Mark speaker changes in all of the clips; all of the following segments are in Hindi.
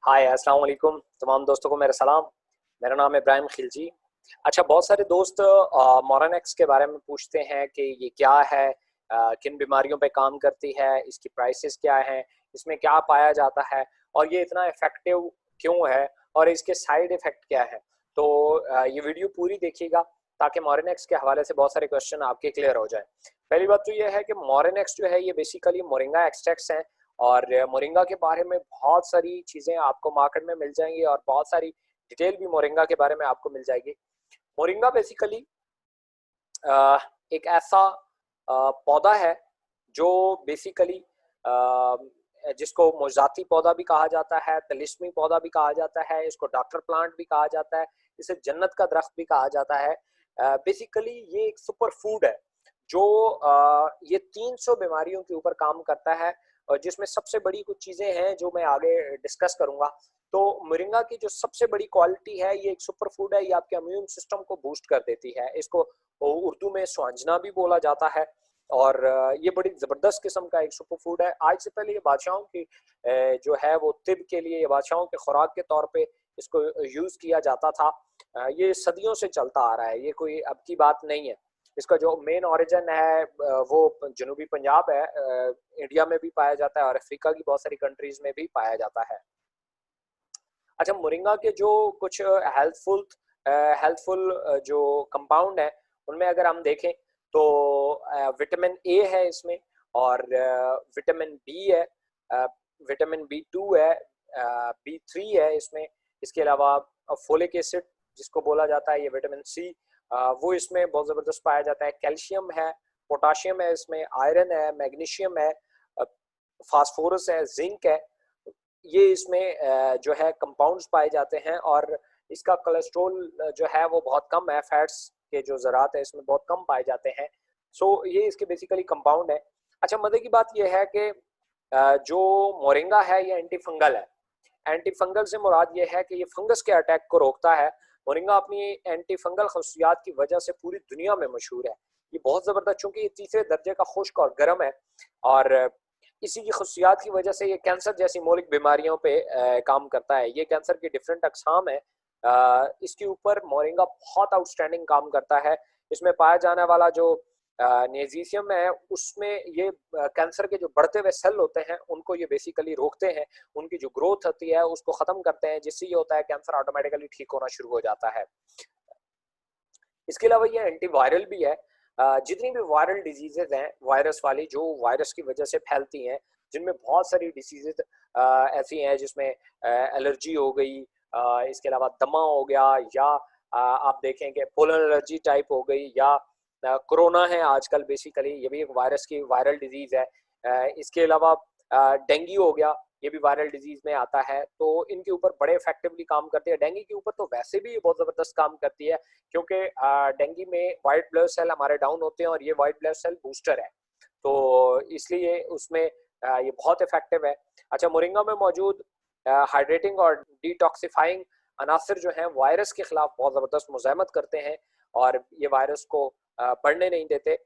Speaker 1: हाय अस्सलाम वालेकुम तमाम दोस्तों को मेरा सलाम। मेरा नाम है इब्राहिम खिलजी। अच्छा, बहुत सारे दोस्त मोरनेक्स के बारे में पूछते हैं कि ये क्या है, किन बीमारियों पे काम करती है, इसकी प्राइसेस क्या हैं, इसमें क्या पाया जाता है और ये इतना इफेक्टिव क्यों है और इसके साइड इफेक्ट क्या है। तो ये वीडियो पूरी देखिएगा ताकि मोरनेक्स के हवाले से बहुत सारे क्वेश्चन आपके क्लियर हो जाए। पहली बात तो ये है कि मोरनेक्स जो है ये बेसिकली मोरिंगा एक्सट्रैक्ट्स हैं और मोरिंगा के बारे में बहुत सारी चीज़ें आपको मार्केट में मिल जाएंगी और बहुत सारी डिटेल भी मोरिंगा के बारे में आपको मिल जाएगी। मोरिंगा बेसिकली एक ऐसा पौधा है जो बेसिकली जिसको मोज़ाती पौधा भी कहा जाता है, तिलिस्मी पौधा भी कहा जाता है, इसको डॉक्टर प्लांट भी कहा जाता है, इसे जन्नत का दरख्त भी कहा जाता है। बेसिकली ये एक सुपर फूड है जो ये 300 बीमारियों के ऊपर काम करता है और जिसमें सबसे बड़ी कुछ चीज़ें हैं जो मैं आगे डिस्कस करूंगा। तो मोरिंगा की जो सबसे बड़ी क्वालिटी है, ये एक सुपर फूड है, ये आपके इम्यून सिस्टम को बूस्ट कर देती है। इसको उर्दू में स्वांजना भी बोला जाता है और ये बड़ी ज़बरदस्त किस्म का एक सुपर फूड है। आज से पहले ये बादशाहों की जो है वो तिब के लिए, ये बादशाहों के खुराक के तौर पे इसको यूज़ किया जाता था। ये सदियों से चलता आ रहा है, ये कोई अब की बात नहीं है। इसका जो मेन ओरिजिन है वो जनूबी पंजाब है, इंडिया में भी पाया जाता है और अफ्रीका की बहुत सारी कंट्रीज में भी पाया जाता है। अच्छा, मोरिंगा के जो कुछ हेल्थफुल जो कंपाउंड है उनमें अगर हम देखें तो विटामिन ए है इसमें और विटामिन बी है, विटामिन बी 2 है, बी 3 है इसमें। इसके अलावा फोलिक एसिड जिसको बोला जाता है, ये विटामिन सी, वो इसमें बहुत ज़बरदस्त पाया जाता है। कैल्शियम है, पोटाशियम है इसमें, आयरन है, मैग्नीशियम है, फास्फोरस है, जिंक है। ये इसमें जो है कंपाउंड्स पाए जाते हैं और इसका कोलेस्ट्रॉल जो है वो बहुत कम है, फैट्स के जो ज़रात है इसमें बहुत कम पाए जाते हैं। सो ये इसके बेसिकली कंपाउंड है। अच्छा, मज़े की बात ये है कि जो मोरिंगा है ये एंटी फंगल है। एंटी फंगल से मुराद ये है कि ये फंगस के अटैक को रोकता है। मोरिंगा अपनी एंटी फंगल खसूसियात की वजह से पूरी दुनिया में मशहूर है। ये बहुत ज़बरदस्त, चूंकि ये तीसरे दर्जे का खुश्क और गर्म है और इसी की खसूसियात की वजह से ये कैंसर जैसी मौलिक बीमारियों पे काम करता है। ये कैंसर की डिफरेंट अकसाम है, इसके ऊपर मोरिंगा बहुत आउटस्टैंडिंग काम करता है। इसमें पाया जाने वाला जो नेजीशियम है उसमें ये कैंसर के जो बढ़ते हुए सेल होते हैं उनको ये बेसिकली रोकते हैं, उनकी जो ग्रोथ होती है उसको ख़त्म करते हैं, जिससे ये होता है कैंसर ऑटोमेटिकली ठीक होना शुरू हो जाता है। इसके अलावा ये एंटीवायरल भी है। जितनी भी वायरल डिजीजेज हैं वायरस वाली, जो वायरस की वजह से फैलती हैं, जिनमें बहुत सारी डिसीजेज ऐसी हैं जिसमें एलर्जी हो गई, इसके अलावा दमा हो गया, या आप देखें कि पोलन एलर्जी टाइप हो गई, या कोरोना है आजकल, बेसिकली ये भी एक वायरस की वायरल डिजीज है। इसके अलावा डेंगू हो गया, ये भी वायरल डिजीज में आता है। तो इनके ऊपर बड़े इफेक्टिवली काम करती है। डेंगू के ऊपर तो वैसे भी ये बहुत ज़बरदस्त काम करती है क्योंकि डेंगू में वाइट ब्लड सेल हमारे डाउन होते हैं और ये वाइट ब्लड सेल बूस्टर है, तो इसलिए उसमें ये बहुत इफेक्टिव है। अच्छा, मोरिंगा में मौजूद हाइड्रेटिंग और डिटॉक्सिफाइंग अनासर जो हैं वायरस के खिलाफ बहुत ज़बरदस्त मुज़ाहमत करते हैं और ये वायरस को बढ़ने नहीं देते।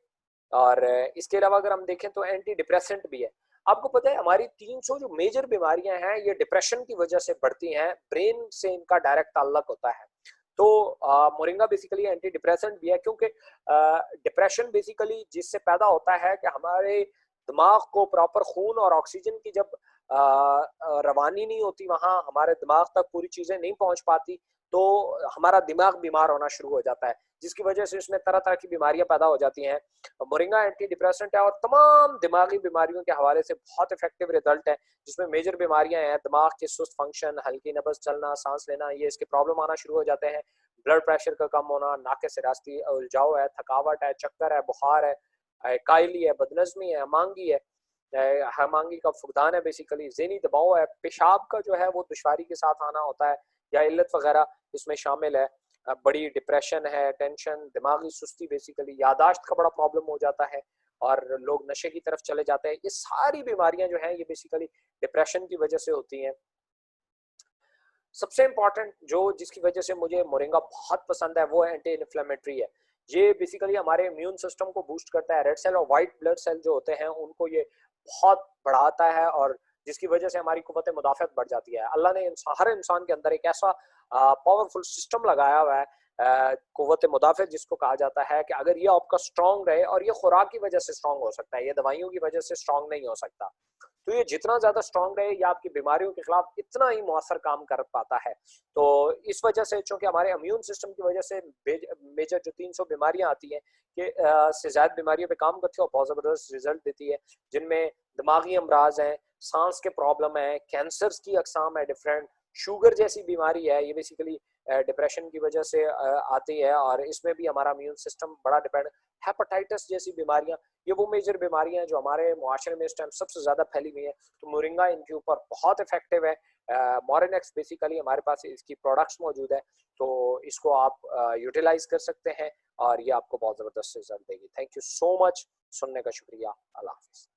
Speaker 1: और इसके अलावा अगर हम देखें तो एंटी डिप्रेसेंट भी है। आपको पता है हमारी 300 जो मेजर बीमारियां हैं ये डिप्रेशन की वजह से बढ़ती हैं, ब्रेन से इनका डायरेक्ट ताल्लुक होता है। तो मोरिंगा बेसिकली एंटी डिप्रेसेंट भी है क्योंकि डिप्रेशन बेसिकली जिससे पैदा होता है कि हमारे दिमाग को प्रॉपर खून और ऑक्सीजन की जब रवानी नहीं होती, वहां हमारे दिमाग तक पूरी चीजें नहीं पहुंच पाती, तो हमारा दिमाग बीमार होना शुरू हो जाता है, जिसकी वजह से इसमें तरह तरह की बीमारियां पैदा हो जाती हैं। मोरिंगा एंटी डिप्रेसेंट है और तमाम दिमागी बीमारियों के हवाले से बहुत इफेक्टिव रिजल्ट है, जिसमें मेजर बीमारियां हैं दिमाग के सुस्त फंक्शन, हल्की नब्ज चलना, सांस लेना, ये इसके प्रॉब्लम आना शुरू हो जाते हैं। ब्लड प्रेशर का कम होना, नाके से रास्ती उलझाव है, थकावट है, चक्कर है, बुखार है, कायली है, बदनज़मी है, हमांगी है, हमांगी का फुकदान है, बेसिकली ज़हनी दबाव है, पेशाब का जो है वो दुश्वारी के साथ आना होता है या इल्लत वगैरह इसमें शामिल है। बड़ी डिप्रेशन है, टेंशन, दिमागी सुस्ती, बेसिकली यादाश्त का बड़ा प्रॉब्लम हो जाता है और लोग नशे की तरफ चले जाते हैं। ये सारी बीमारियां जो हैं ये बेसिकली डिप्रेशन की वजह से होती हैं। सबसे इम्पॉर्टेंट जो जिसकी वजह से मुझे मोरिंगा बहुत पसंद है वो एंटी इन्फ्लेमेटरी है। ये बेसिकली हमारे इम्यून सिस्टम को बूस्ट करता है। रेड सेल और वाइट ब्लड सेल जो होते हैं उनको ये बहुत बढ़ाता है और जिसकी वजह से हमारी कुव्वत मुदाफ़त बढ़ जाती है। अल्लाह ने हर इंसान के अंदर एक ऐसा पावरफुल सिस्टम लगाया हुआ है, कुव्वत मुदाफ़त जिसको कहा जाता है, कि अगर ये आपका स्ट्रॉन्ग रहे, और ये खुराक की वजह से स्ट्रॉन्ग हो सकता है, ये दवाइयों की वजह से स्ट्रॉन्ग नहीं हो सकता। तो ये जितना ज़्यादा स्ट्रॉन्ग रहे, ये आपकी बीमारियों के खिलाफ इतना ही मौसर काम कर पाता है। तो इस वजह से, चूँकि हमारे इम्यून सिस्टम की वजह से मेजर जो 300 बीमारियाँ आती हैं, कि से ज़्यादा बीमारियों पे काम करती है और बहुत ज़बरदस्त रिज़ल्ट देती है, जिनमें दिमागी अमराज़ हैं, साँस के प्रॉब्लम है, कैंसर्स की अक़साम है डिफरेंट, शुगर जैसी बीमारी है, ये बेसिकली डिप्रेशन की वजह से आती है, और इसमें भी हमारा इम्यून सिस्टम बड़ा डिपेंड। हेपेटाइटिस जैसी बीमारियाँ, ये वो मेजर बीमारियाँ हैं जो हमारे मुआशरे में इस टाइम सबसे ज़्यादा फैली हुई हैं। तो मोरिंगा इनके ऊपर बहुत इफ़ेक्टिव है। मोरिनेक्स बेसिकली हमारे पास इसकी प्रोडक्ट्स मौजूद है, तो इसको आप यूटिलाइज़ कर सकते हैं, और ये आपको बहुत ज़बरदस्त रिज़ल्ट देगी। थैंक यू सो मच, सुनने का शुक्रिया। अल्लाह हाफ़िज़।